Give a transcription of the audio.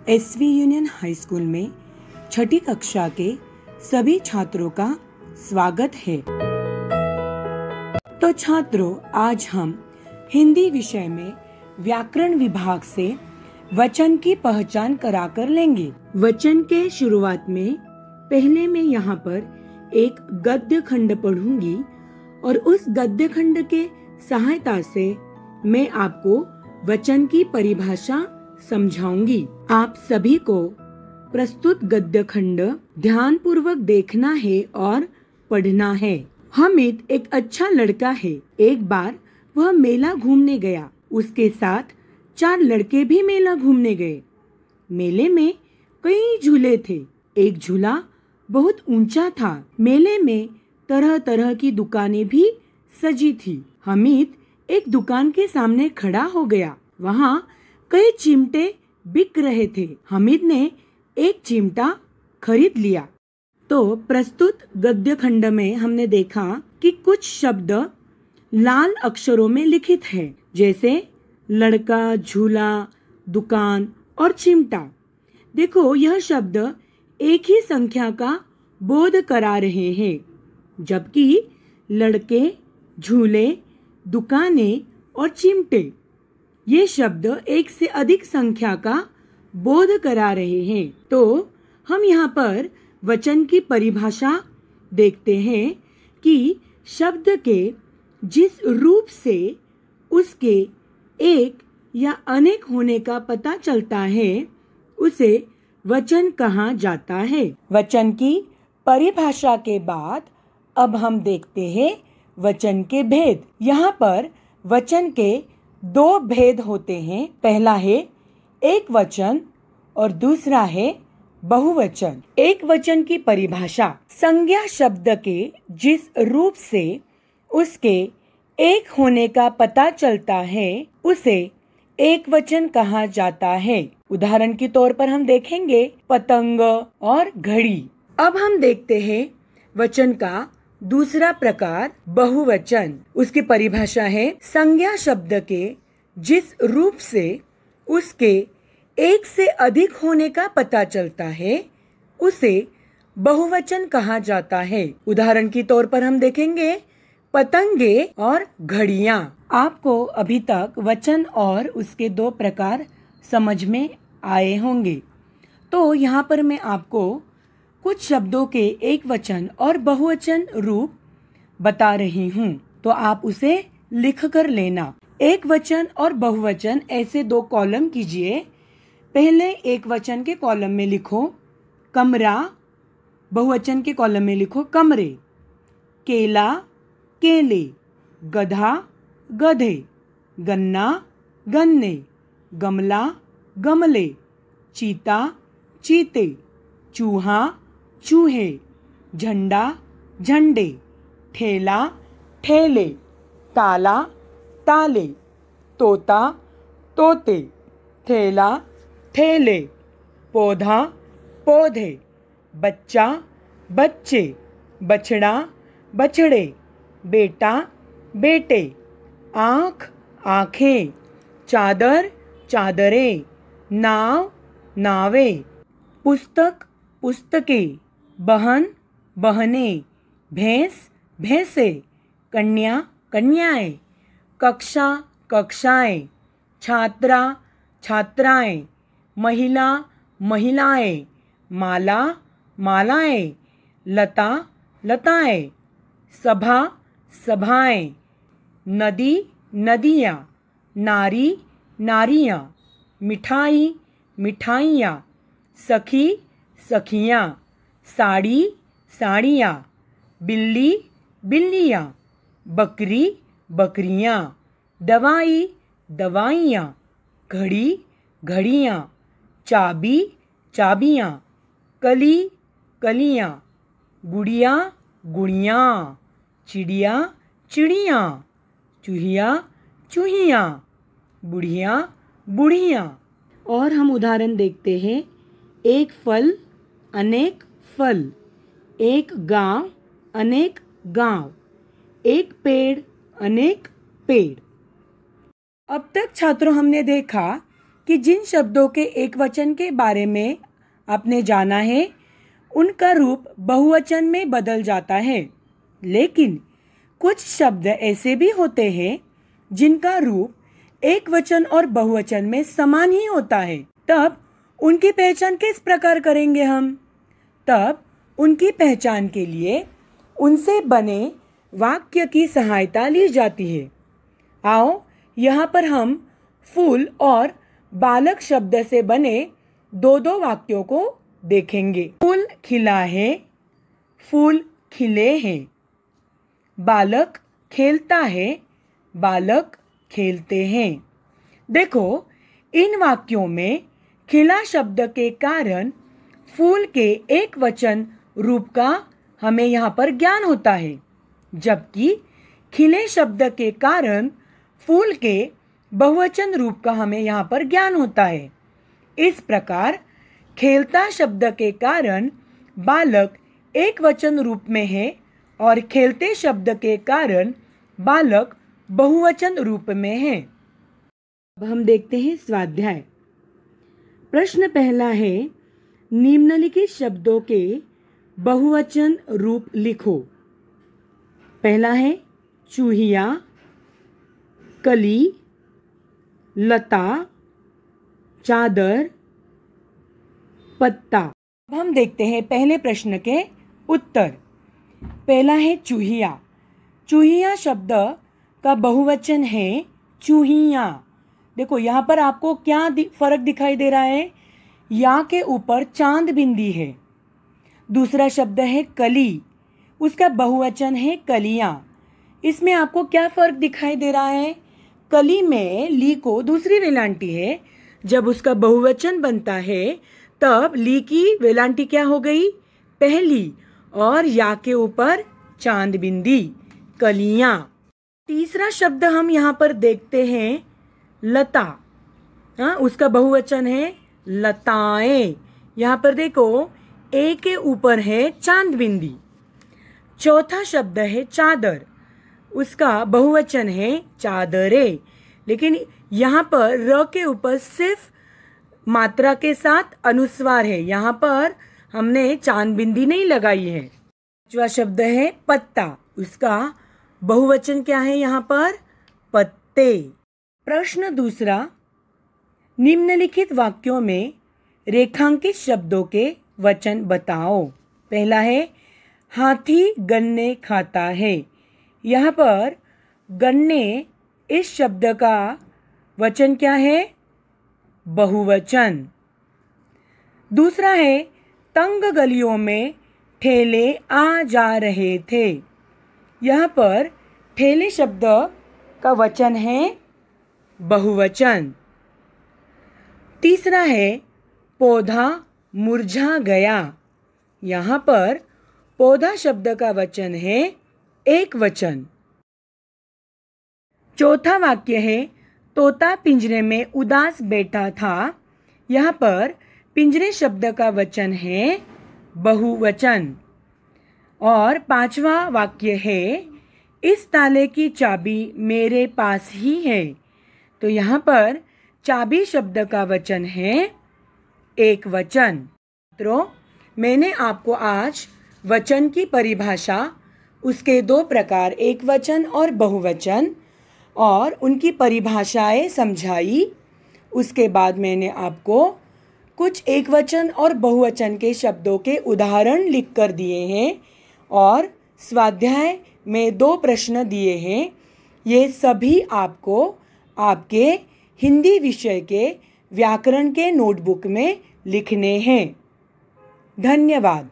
SV union high school में छठी कक्षा के सभी छात्रों का स्वागत है। तो छात्रों, आज हम हिंदी विषय में व्याकरण विभाग से वचन की पहचान कराकर लेंगे। वचन के शुरुआत में पहले मैं यहाँ पर एक गद्य खंड पढ़ूंगी और उस गद्य खंड के सहायता से मैं आपको वचन की परिभाषा समझाऊंगी। आप सभी को प्रस्तुत गद्य खंड ध्यान पूर्वक देखना है और पढ़ना है। हामिद एक अच्छा लड़का है। एक बार वह मेला घूमने गया। उसके साथ 4 लड़के भी मेला घूमने गए। मेले में कई झूले थे। एक झूला बहुत ऊंचा था। मेले में तरह तरह की दुकानें भी सजी थी। हामिद एक दुकान के सामने खड़ा हो गया। वहाँ कई चिमटे बिक रहे थे। हामिद ने एक चिमटा खरीद लिया। तो प्रस्तुत गद्य खंड में हमने देखा कि कुछ शब्द लाल अक्षरों में लिखित हैं, जैसे लड़का, झूला, दुकान और चिमटा। देखो, यह शब्द एक ही संख्या का बोध करा रहे हैं, जबकि लड़के, झूले, दुकानें और चिमटे ये शब्द एक से अधिक संख्या का बोध करा रहे हैं। तो हम यहाँ पर वचन की परिभाषा देखते हैं कि शब्द के जिस रूप से उसके एक या अनेक होने का पता चलता है उसे वचन कहा जाता है। वचन की परिभाषा के बाद अब हम देखते हैं वचन के भेद। यहाँ पर वचन के 2 भेद होते हैं। पहला है एक वचन और दूसरा है बहुवचन। एक वचन की परिभाषा: संज्ञा शब्द के जिस रूप से उसके एक होने का पता चलता है उसे एक वचन कहा जाता है। उदाहरण के तौर पर हम देखेंगे पतंग और घड़ी। अब हम देखते हैं वचन का दूसरा प्रकार, बहुवचन। उसकी परिभाषा है संज्ञा शब्द के जिस रूप से उसके एक से अधिक होने का पता चलता है उसे बहुवचन कहा जाता है। उदाहरण के तौर पर हम देखेंगे पतंगे और घड़ियां। आपको अभी तक वचन और उसके 2 प्रकार समझ में आए होंगे। तो यहाँ पर मैं आपको कुछ शब्दों के एक वचन और बहुवचन रूप बता रही हूँ, तो आप उसे लिख कर लेना। एक वचन और बहुवचन ऐसे 2 कॉलम कीजिए। पहले एक वचन के कॉलम में लिखो कमरा, बहुवचन के कॉलम में लिखो कमरे। केला, केले। गधा, गधे। गन्ना, गन्ने। गमला, गमले। चीता, चीते। चूहा, चूहे। झंडा, झंडे। ठेला, ठेले। ताला, ताले। तोता, तोते। थैला, थैले। पौधा, पौधे। बच्चा, बच्चे। बछड़ा, बछड़े। बेटा, बेटे। आँख, आँखें। चादर, चादरें। नाव, नावें। पुस्तक, पुस्तकें। बहन, बहनें। भैंस, भैंसे। कन्या, कन्याएं। कक्षा, कक्षाएं। छात्रा, छात्राएं। महिला, महिलाएं। माला, मालाएं। लता, लताएं। सभा, सभाएं। नदी, नदियाँ। नारी, नारियाँ। मिठाई, मिठाइयाँ। सखी, सखियाँ। साड़ी, साड़ियाँ। बिल्ली, बिल्लियाँ। बकरी, बकरियाँ। दवाई, दवाइयाँ। घड़ी, घड़ियाँ। चाबी, चाबियाँ। कली, कलियाँ। गुड़िया, गुड़ियाँ। चिड़िया, चिड़ियाँ। चूहिया, चूहियाँ। बुढ़िया, बुढ़ियाँ। और हम उदाहरण देखते हैं। एक फल, अनेक फल। एक गांव, अनेक गांव। एक पेड़, अनेक पेड़। अब तक छात्रों हमने देखा कि जिन शब्दों के एकवचन के बारे में आपने जाना है उनका रूप बहुवचन में बदल जाता है, लेकिन कुछ शब्द ऐसे भी होते हैं जिनका रूप एकवचन और बहुवचन में समान ही होता है। तब उनकी पहचान किस प्रकार करेंगे हम? तब उनकी पहचान के लिए उनसे बने वाक्य की सहायता ली जाती है। आओ यहाँ पर हम फूल और बालक शब्द से बने दो वाक्यों को देखेंगे। फूल खिला है, फूल खिले हैं। बालक खेलता है, बालक खेलते हैं। देखो, इन वाक्यों में खिला शब्द के कारण फूल के एक वचन रूप का हमें यहाँ पर ज्ञान होता है, जबकि खिले शब्द के कारण फूल के बहुवचन रूप का हमें यहाँ पर ज्ञान होता है। इस प्रकार खेलता शब्द के कारण बालक एक वचन रूप में है और खेलते शब्द के कारण बालक बहुवचन रूप में है। अब हम देखते हैं स्वाध्याय। प्रश्न पहला है, निम्नलिखित शब्दों के बहुवचन रूप लिखो। पहला है चूहिया, कली, लता, चादर, पत्ता। अब हम देखते हैं पहले प्रश्न के उत्तर। पहला है चूहिया। चूहिया शब्द का बहुवचन है चूहियाँ। देखो यहाँ पर आपको क्या फर्क दिखाई दे रहा है? या के ऊपर चांद बिंदी है। दूसरा शब्द है कली, उसका बहुवचन है कलियाँ। इसमें आपको क्या फर्क दिखाई दे रहा है? कली में ली को दूसरी वेलांटी है, जब उसका बहुवचन बनता है तब ली की वेलांटी क्या हो गई? पहली, और या के ऊपर चांद बिंदी, कलियाँ। तीसरा शब्द हम यहाँ पर देखते हैं लता। हाँ, उसका बहुवचन है लताएं। यहाँ पर देखो, ए के ऊपर है चांद बिंदी। चौथा शब्द है चादर, उसका बहुवचन है चादरें, लेकिन यहाँ पर र के ऊपर सिर्फ मात्रा के साथ अनुस्वार है, यहाँ पर हमने चांद बिंदी नहीं लगाई है। पांचवा शब्द है पत्ता, उसका बहुवचन क्या है यहाँ पर? पत्ते। प्रश्न दूसरा, निम्नलिखित वाक्यों में रेखांकित शब्दों के वचन बताओ। पहला है हाथी गन्ने खाता है। यहाँ पर गन्ने इस शब्द का वचन क्या है? बहुवचन। दूसरा है तंग गलियों में ठेले आ जा रहे थे। यहाँ पर ठेले शब्द का वचन है बहुवचन। तीसरा है पौधा मुरझा गया। यहाँ पर पौधा शब्द का वचन है एक वचन। चौथा वाक्य है तोता पिंजरे में उदास बैठा था। यहाँ पर पिंजरे शब्द का वचन है बहुवचन। और पांचवा वाक्य है इस ताले की चाबी मेरे पास ही है। तो यहाँ पर चाबी शब्द का वचन है एक वचन। मित्रों, मैंने आपको आज वचन की परिभाषा, उसके दो प्रकार एक वचन और बहुवचन, और उनकी परिभाषाएं समझाई। उसके बाद मैंने आपको कुछ एकवचन और बहुवचन के शब्दों के उदाहरण लिख कर दिए हैं और स्वाध्याय में 2 प्रश्न दिए हैं। ये सभी आपको आपके हिंदी विषय के व्याकरण के नोटबुक में लिखने हैं। धन्यवाद।